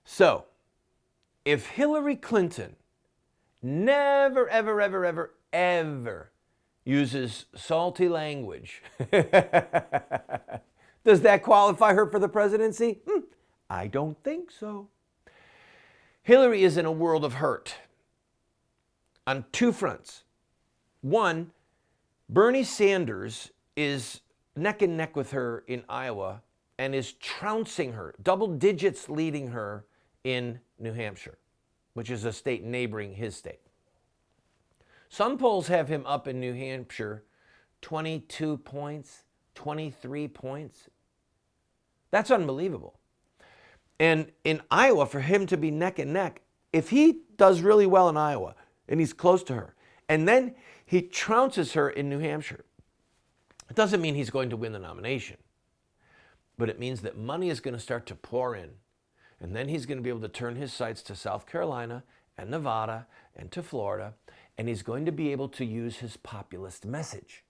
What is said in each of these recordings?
So, if Hillary Clinton never, ever, ever, ever, ever uses salty language, does that qualify her for the presidency? I don't think so. Hillary is in a world of hurt on two fronts. One, Bernie Sanders is neck and neck with her in Iowa and is trouncing her, double digits leading her in New Hampshire, which is a state neighboring his state. Some polls have him up in New Hampshire 22 points, 23 points. That's unbelievable. And in Iowa, for him to be neck and neck, if he does really well in Iowa and he's close to her, and then he trounces her in New Hampshire, it doesn't mean he's going to win the nomination, but it means that money is going to start to pour in. And then he's going to be able to turn his sights to South Carolina and Nevada and to Florida, and he's going to be able to use his populist message.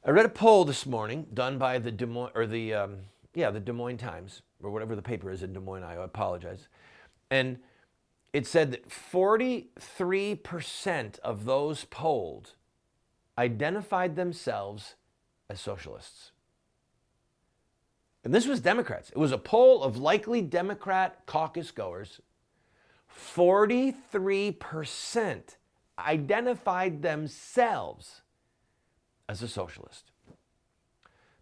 I read a poll this morning done by the Des Moines Times, or whatever the paper is in Des Moines, Iowa. I apologize. And it said that 43% of those polled identified themselves as socialists. And this was Democrats. It was a poll of likely Democrat caucus goers. 43% identified themselves as a socialist.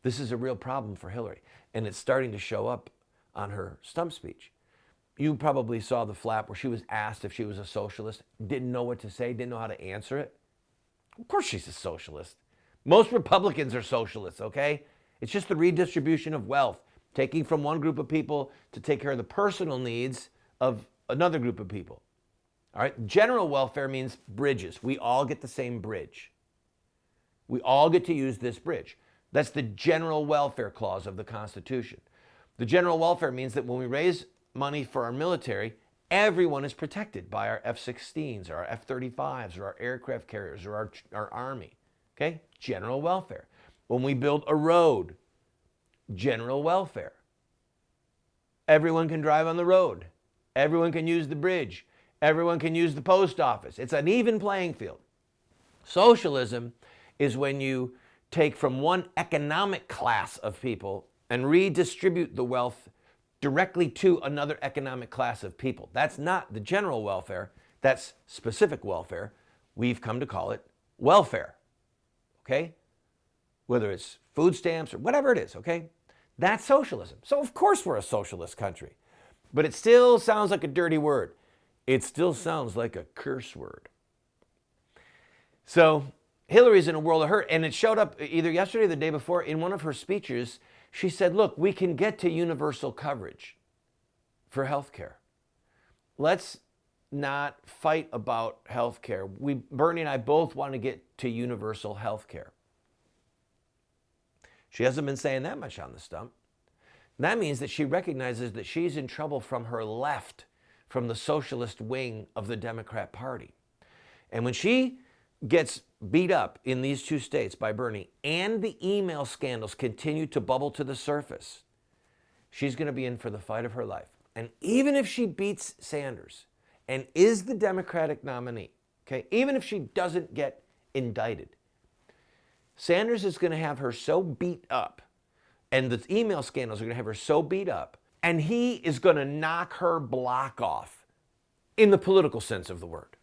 This is a real problem for Hillary, and it's starting to show up on her stump speech. You probably saw the flap where she was asked if she was a socialist, didn't know what to say, didn't know how to answer it. Of course she's a socialist. Most Republicans are socialists, okay? It's just the redistribution of wealth, taking from one group of people to take care of the personal needs of another group of people. All right? General welfare means bridges. We all get the same bridge. We all get to use this bridge. That's the general welfare clause of the Constitution. The general welfare means that when we raise money for our military, everyone is protected by our F-16s or our F-35s or our aircraft carriers or our Army. Okay? General welfare. When we build a road, general welfare. Everyone can drive on the road. Everyone can use the bridge. Everyone can use the post office. It's an even playing field. Socialism is when you take from one economic class of people and redistribute the wealth directly to another economic class of people. That's not the general welfare. That's specific welfare. We've come to call it welfare. Okay? Whether it's food stamps or whatever it is, okay? That's socialism. So of course we're a socialist country. But it still sounds like a dirty word. It still sounds like a curse word. So Hillary's in a world of hurt, and it showed up either yesterday or the day before in one of her speeches. She said, look, we can get to universal coverage for health care. Let's not fight about health care. Bernie and I both want to get to universal health care. She hasn't been saying that much on the stump. That means that she recognizes that she's in trouble from her left, from the socialist wing of the Democrat Party. And when she gets beat up in these two states by Bernie and the email scandals continue to bubble to the surface, she's going to be in for the fight of her life. And even if she beats Sanders and is the Democratic nominee, okay, even if she doesn't get indicted, Sanders is going to have her so beat up, and the email scandals are going to have her so beat up, and he is going to knock her block off in the political sense of the word.